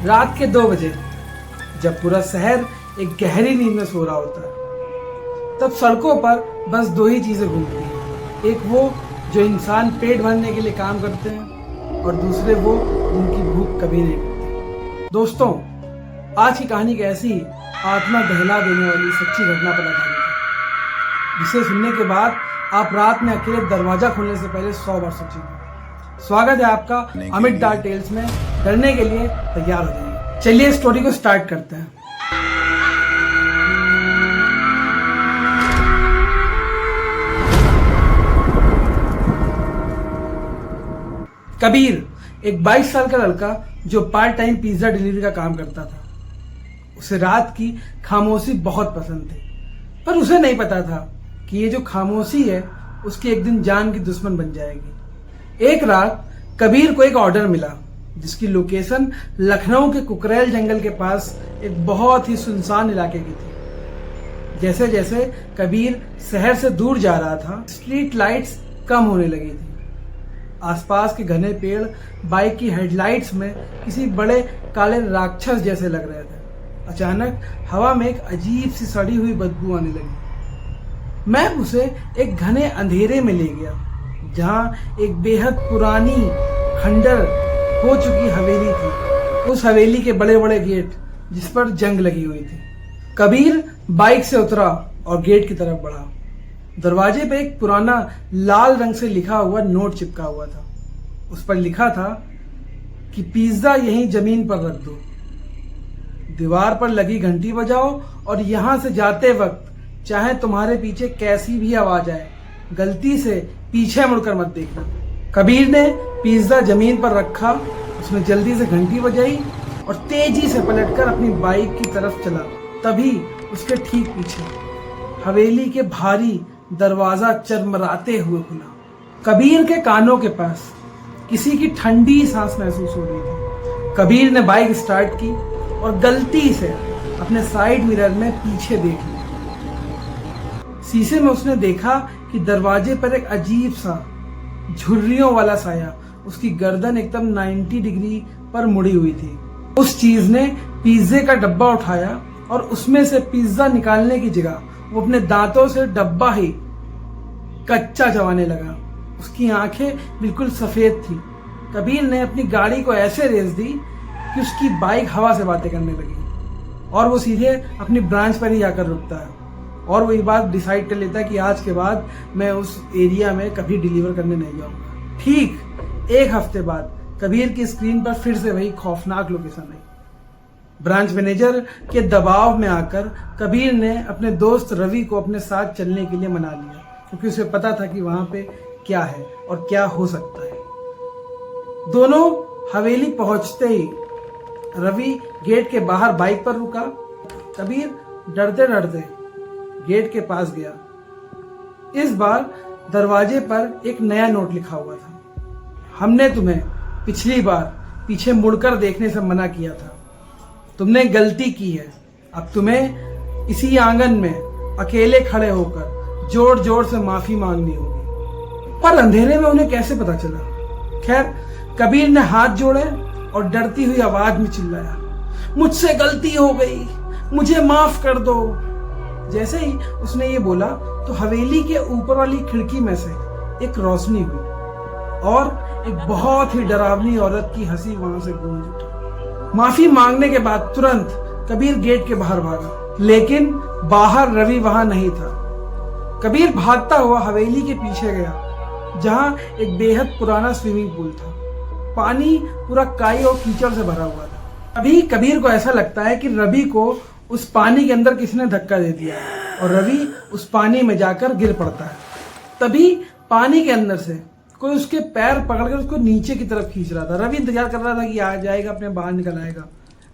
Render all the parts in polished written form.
रात के 2 बजे जब पूरा शहर एक गहरी नींद में सो रहा होता है, तब सड़कों पर बस 2 ही चीजें घूमती हैं। एक वो जो इंसान पेट भरने के लिए काम करते हैं और दूसरे वो जिनकी भूख कभी नहीं मिटती। दोस्तों, आज की कहानी एक ऐसी आत्मा दहला देने वाली सच्ची घटना पर आधारित है, जिसे सुनने के बाद आप रात में अकेले दरवाजा खोलने से पहले 100 बार सोचेंगे। स्वागत है आपका अमित डार्क टेल्स में। डरने के लिए तैयार हो जाइए। चलिए स्टोरी को स्टार्ट करते हैं। कबीर एक 22 साल का लड़का जो पार्ट टाइम पिज्जा डिलीवरी का काम करता था। उसे रात की खामोशी बहुत पसंद थी, पर उसे नहीं पता था कि ये जो खामोशी है उसकी एक दिन जान की दुश्मन बन जाएगी। एक रात कबीर को एक ऑर्डर मिला जिसकी लोकेशन लखनऊ के कुकरेल जंगल के पास एक बहुत ही सुनसान इलाके की थी। जैसे जैसे कबीर शहर से दूर जा रहा था, स्ट्रीट लाइट्स कम होने लगी थी। आसपास के घने पेड़ बाइक की हेडलाइट्स में किसी बड़े काले राक्षस जैसे लग रहे थे। अचानक हवा में एक अजीब सी सड़ी हुई बदबू आने लगी। मैं उसे एक घने अंधेरे में ले गया, जहां एक बेहद पुरानी खंडर हो चुकी हवेली थी। उस हवेली के बड़े बड़े गेट जिस पर जंग लगी हुई थी। कबीर बाइक से उतरा और गेट की तरफ बढ़ा। दरवाजे पे एक पुराना लाल रंग से लिखा हुआ नोट चिपका हुआ था। उस पर लिखा था कि पिज्जा यहीं जमीन पर रख दो, दीवार पर लगी घंटी बजाओ और यहां से जाते वक्त चाहे तुम्हारे पीछे कैसी भी आवाज आए, गलती से पीछे मुड़कर मत देखना। कबीर ने पिज्जा जमीन पर रखा, उसने जल्दी से घंटी बजाई और तेजी से पलटकर अपनी बाइक की तरफ चला। तभी उसके ठीक पीछे हवेली के भारी दरवाजा चरमराते हुए खुला। कबीर के कानों के पास किसी की ठंडी सांस महसूस हो रही थी। कबीर ने बाइक स्टार्ट की और गलती से अपने साइड मिरर में पीछे देख लिया। शीशे में उसने देखा कि दरवाजे पर एक अजीब सा झुर्रियों वाला साया उसकी गर्दन एकदम 90 डिग्री पर मुड़ी हुई थी। उस चीज ने पिज्जे का डब्बा उठाया और उसमें से पिज्जा निकालने की जगह वो अपने दांतों से डब्बा ही कच्चा चबाने लगा। उसकी आंखें बिल्कुल सफेद थी। कबीर ने अपनी गाड़ी को ऐसे रेस दी कि उसकी बाइक हवा से बातें करने लगी और वो सीधे अपनी ब्रांच पर ही जाकर रुकता है और वो ये बात डिसाइड कर लेता है कि आज के बाद मैं उस एरिया में कभी डिलीवर करने नहीं जाऊंगा। ठीक 1 हफ्ते बाद कबीर की स्क्रीन पर फिर से वही खौफनाक लोकेशन आई। ब्रांच मैनेजर के दबाव में आकर कबीर ने अपने दोस्त रवि को अपने साथ चलने के लिए मना लिया, क्योंकि उसे पता था कि वहां पे क्या है और क्या हो सकता है। दोनों हवेली पहुंचते ही रवि गेट के बाहर बाइक पर रुका। कबीर डरते डरते गेट के पास गया। इस बार दरवाजे पर एक नया नोट लिखा हुआ था। हमने तुम्हें पिछली बार पीछे मुड़कर देखने से मना किया था। तुमने गलती की है। अब तुम्हें इसी आंगन में अकेले खड़े होकर जोर जोर से माफी मांगनी होगी। पर अंधेरे में उन्हें कैसे पता चला? खैर, कबीर ने हाथ जोड़े और डरती हुई आवाज में चिल्लाया, मुझसे गलती हो गई, मुझे माफ कर दो। जैसे ही उसने ये बोला तो हवेली के ऊपर वाली खिड़की में से एक रोशनी हुई और एक बहुत ही डरावनी औरत की हंसी वहां से गूंज उठी। माफी मांगने के बाद तुरंत कबीर गेट के बाहर भागा, लेकिन बाहर रवि वहां नहीं था। कबीर भागता हुआ हवेली के पीछे गया, जहां एक बेहद पुराना स्विमिंग पूल था। पानी पूरा काई और कीचड़ से भरा हुआ था। अभी कबीर को ऐसा लगता है कि रवि को उस पानी के अंदर किसी ने धक्का दे दिया और रवि उस पानी में जाकर गिर पड़ता है। तभी पानी के अंदर से कोई उसके पैर पकड़कर उसको नीचे की तरफ खींच रहा था। रवि इंतजार कर रहा था कि आ जाएगा, अपने बाहर निकल आएगा।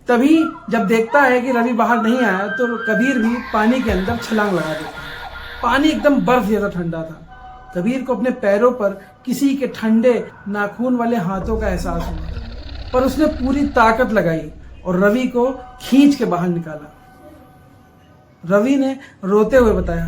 तभी जब देखता है कि रवि बाहर नहीं आया तो कबीर भी पानी के अंदर छलांग लगा देता है। पानी एकदम बर्फ जैसा ठंडा था। कबीर को अपने पैरों पर किसी के ठंडे नाखून वाले हाथों का एहसास हुआ, पर उसने पूरी ताकत लगाई और रवि को खींच के बाहर निकाला। रवि ने रोते हुए बताया,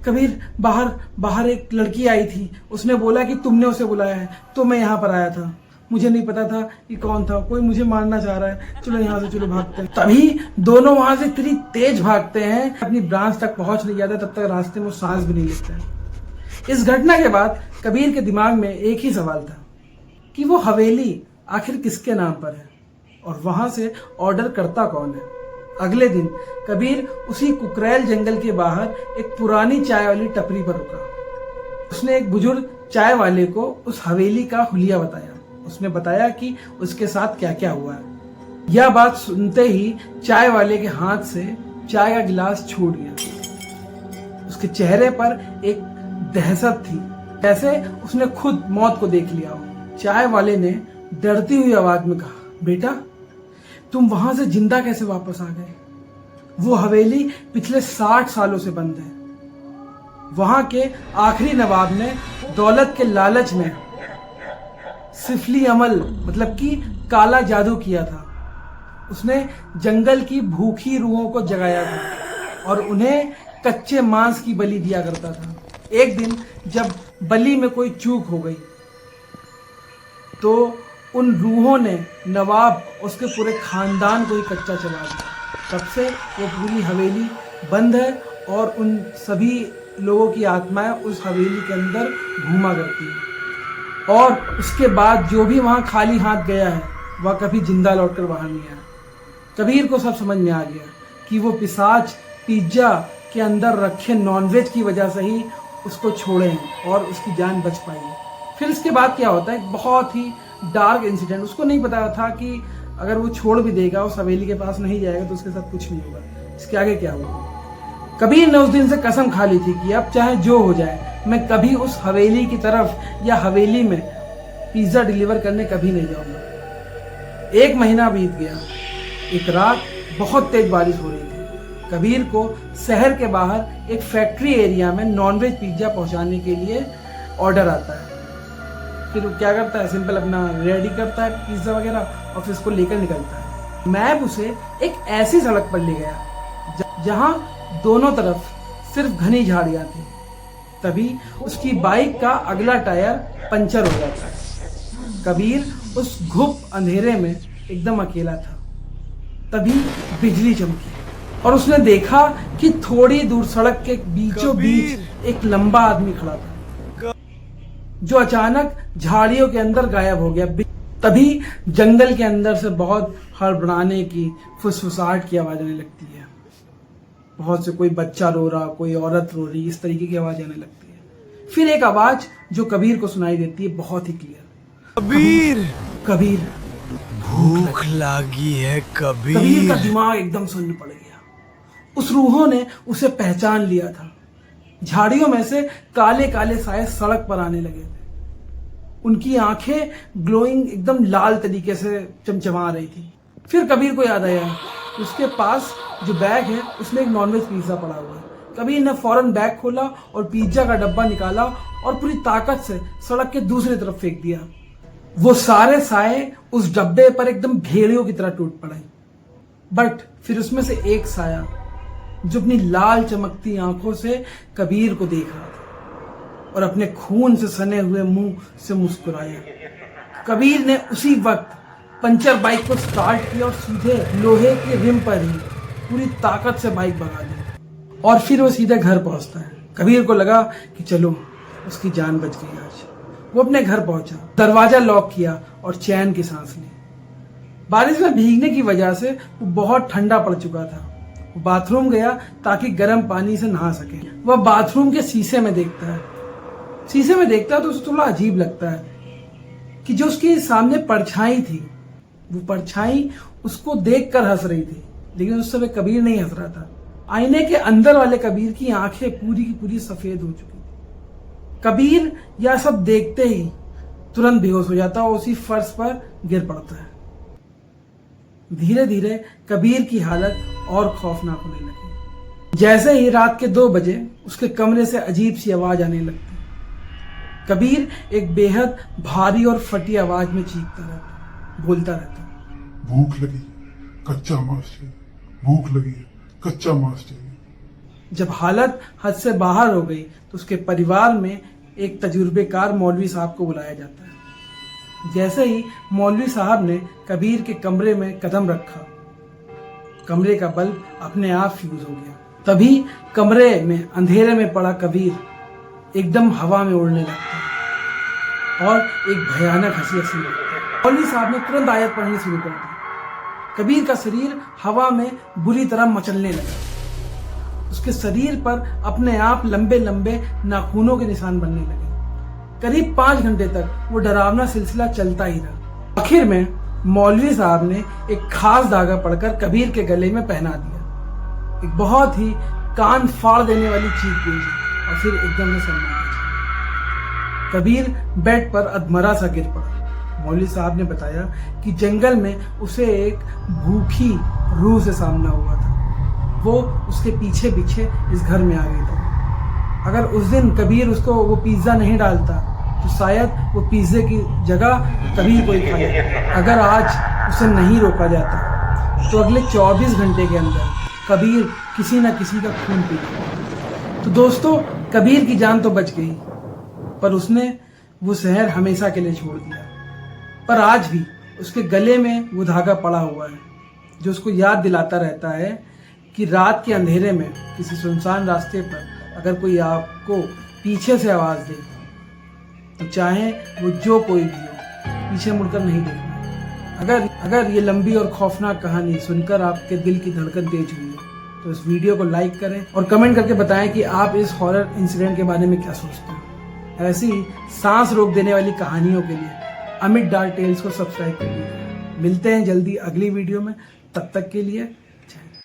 कबीर बाहर एक लड़की आई थी, उसने बोला कि तुमने उसे बुलाया है तो मैं यहाँ पर आया था। मुझे नहीं पता था कि कौन था, कोई मुझे मारना चाह रहा है, चलो यहाँ से चलो भागते हैं। तभी दोनों वहां से इतनी तेज भागते हैं, अपनी ब्रांच तक पहुंच नहीं जाते, तब तक रास्ते में सांस भी नहीं लेते हैं। इस घटना के बाद कबीर के दिमाग में एक ही सवाल था कि वो हवेली आखिर किसके नाम पर है और वहां से ऑर्डर करता कौन है। अगले दिन कबीर उसी कुकरेल जंगल के बाहर एक पुरानी चाय वाली टपरी पर रुका। उसने एक बुजुर्ग चाय वाले को उस हवेली का हुलिया बताया। उसने बताया कि उसके साथ क्या क्या हुआ है। यह बात सुनते ही चाय वाले के हाथ से चाय का गिलास छूट गया। उसके चेहरे पर एक दहशत थी, जैसे उसने खुद मौत को देख लिया हो। चाय वाले ने डरती हुई आवाज में कहा, बेटा तुम वहां से जिंदा कैसे वापस आ गए? वो हवेली पिछले 60 सालों से बंद है। वहां के आखिरी नवाब ने दौलत के लालच में सिफली अमल मतलब कि काला जादू किया था। उसने जंगल की भूखी रूहों को जगाया था और उन्हें कच्चे मांस की बलि दिया करता था। एक दिन जब बलि में कोई चूक हो गई तो उन रूहों ने नवाब उसके पूरे खानदान को ही कच्चा चला दिया। तब से वो पूरी हवेली बंद है और उन सभी लोगों की आत्माएं उस हवेली के अंदर घूमा करती है। और उसके बाद जो भी वहां खाली हाथ गया है वह कभी जिंदा लौटकर बाहर नहीं आया। कबीर को सब समझ में आ गया कि वो पिशाच पिज्जा के अंदर रखे नॉनवेज की वजह से ही उसको छोड़े हैं और उसकी जान बच पाई है। फिर इसके बाद क्या होता है, एक बहुत ही डार्क इंसिडेंट। उसको नहीं पता था कि अगर वो छोड़ भी देगा, उस हवेली के पास नहीं जाएगा तो उसके साथ कुछ नहीं होगा। इसके आगे क्या हुआ? कबीर ने उस दिन से कसम खा ली थी कि अब चाहे जो हो जाए मैं कभी उस हवेली की तरफ या हवेली में पिज्जा डिलीवर करने कभी नहीं जाऊंगा। 1 महीना बीत गया। एक रात बहुत तेज बारिश हो रही थी। कबीर को शहर के बाहर एक फैक्ट्री एरिया में नॉनवेज पिज्जा पहुंचाने के लिए ऑर्डर आता है। फिर वो क्या करता है, सिंपल अपना रेडी करता है पिज्जा वगैरह और फिर उसको लेकर निकलता है। मैप उसे एक ऐसी सड़क पर ले गया जहां दोनों तरफ सिर्फ घनी झाड़ियां थी। तभी उसकी बाइक का अगला टायर पंचर हो जाता है। कबीर उस घुप अंधेरे में एकदम अकेला था। तभी बिजली चमकी और उसने देखा कि थोड़ी दूर सड़क के बीचों बीच एक लंबा आदमी खड़ा था जो अचानक झाड़ियों के अंदर गायब हो गया। तभी जंगल के अंदर से बहुत हड़बड़ाने की, फुसफुसाहट की आवाज आने लगती है। बहुत से कोई बच्चा रो रहा, कोई औरत रो रही, इस तरीके की आवाज आने लगती है। फिर एक आवाज जो कबीर को सुनाई देती है, बहुत ही क्लियर, कबीर कबीर भूख लगी है कबीर। कबीर का दिमाग एकदम सुन्न पड़ गया। उस रूहों ने उसे पहचान लिया था। झाड़ियों में से काले काले साए सड़क पर आने लगे थे। उनकी आंखें ग्लोइंग एकदम लाल तरीके से चमचमा रही थी। फिर कबीर को याद आया उसके पास जो बैग है उसमें एक नॉनवेज पिज्जा पड़ा हुआ है। कबीर ने फौरन बैग खोला और पिज्जा का डब्बा निकाला और पूरी ताकत से सड़क के दूसरी तरफ फेंक दिया। वो सारे साए उस डब्बे पर एकदम भेड़ियों की तरह टूट पड़े। बट फिर उसमें से एक साया जो अपनी लाल चमकती आंखों से कबीर को देख रहा था और अपने खून से सने हुए मुंह से मुस्कुराया। कबीर ने उसी वक्त पंचर बाइक को स्टार्ट किया और सीधे लोहे के रिम पर ही पूरी ताकत से बाइक भगा दी और फिर वो सीधे घर पहुंचता है। कबीर को लगा कि चलो उसकी जान बच गई आज। वो अपने घर पहुंचा, दरवाजा लॉक किया और चैन की सांस ली। बारिश में भीगने की वजह से वो बहुत ठंडा पड़ चुका था। वो बाथरूम गया ताकि गर्म पानी से नहा सके। वह बाथरूम के शीशे में देखता है तो उसे थोड़ा अजीब लगता है कि जो उसके सामने परछाई थी, वो परछाई उसको देखकर हंस रही थी, लेकिन उस समय कबीर नहीं हंस रहा था। आईने के अंदर वाले कबीर की आंखें पूरी की पूरी सफेद हो चुकी थी। कबीर यह सब देखते ही तुरंत बेहोश हो जाता और उसी फर्श पर गिर पड़ता है। धीरे धीरे कबीर की हालत और खौफनाक होने लगी। जैसे ही रात के 2 बजे उसके कमरे से अजीब सी आवाज आने लगती। कबीर एक बेहद भारी और फटी आवाज में चीखता रहता, बोलता रहता, भूख लगी, कच्चा मांस चाहिए, भूख लगी है, कच्चा मांस चाहिए। जब हालत हद से बाहर हो गई तो उसके परिवार में एक तजुर्बेकार मौलवी साहब को बुलाया जाता है। जैसे ही मौलवी साहब ने कबीर के कमरे में कदम रखा, कमरे का बल्ब अपने आप फ्यूज हो गया। तभी कमरे में अंधेरे में पड़ा कबीर एकदम हवा में उड़ने लगता है और एक भयानक हंसी लगता है। मौलवी साहब ने तुरंत आयत पढ़नी शुरू कर दी। कबीर का शरीर हवा में बुरी तरह मचलने लगा। उसके शरीर पर अपने आप लंबे लंबे नाखूनों के निशान बनने लगे। करीब 5 घंटे तक वो डरावना सिलसिला चलता ही रहा। आखिर में मौलवी साहब ने एक खास धागा पड़कर कबीर के गले में पहना दिया। एक बहुत ही कान फाड़ देने वाली चीख गूंजी और फिर एकदम से सन्नाटा। कबीर बेड पर अधमरा सा गिर पड़ा। मौलवी साहब ने बताया कि जंगल में उसे एक भूखी रूह से सामना हुआ था। वो उसके पीछे पीछे इस घर में आ गई थी। अगर उस दिन कबीर उसको वो पिज्जा नहीं डालता तो शायद वो पिज्जे की जगह कबीर को ही खा लेता। अगर आज उसे नहीं रोका जाता तो अगले 24 घंटे के अंदर कबीर किसी न किसी का खून पी गया। तो दोस्तों, कबीर की जान तो बच गई, पर उसने वो शहर हमेशा के लिए छोड़ दिया। पर आज भी उसके गले में वो धागा पड़ा हुआ है जो उसको याद दिलाता रहता है कि रात के अंधेरे में किसी सुनसान रास्ते पर अगर कोई आपको पीछे से आवाज दे तो चाहे वो जो कोई भी हो, पीछे मुड़कर नहीं देखना। अगर ये लंबी और खौफनाक कहानी सुनकर आपके दिल की धड़कन तेज हुई है तो इस वीडियो को लाइक करें और कमेंट करके बताएं कि आप इस हॉरर इंसिडेंट के बारे में क्या सोचते हैं। ऐसी सांस रोक देने वाली कहानियों के लिए अमित डार्क टेल्स को सब्सक्राइब कर लीजिए। मिलते हैं जल्दी अगली वीडियो में, तब तक के लिए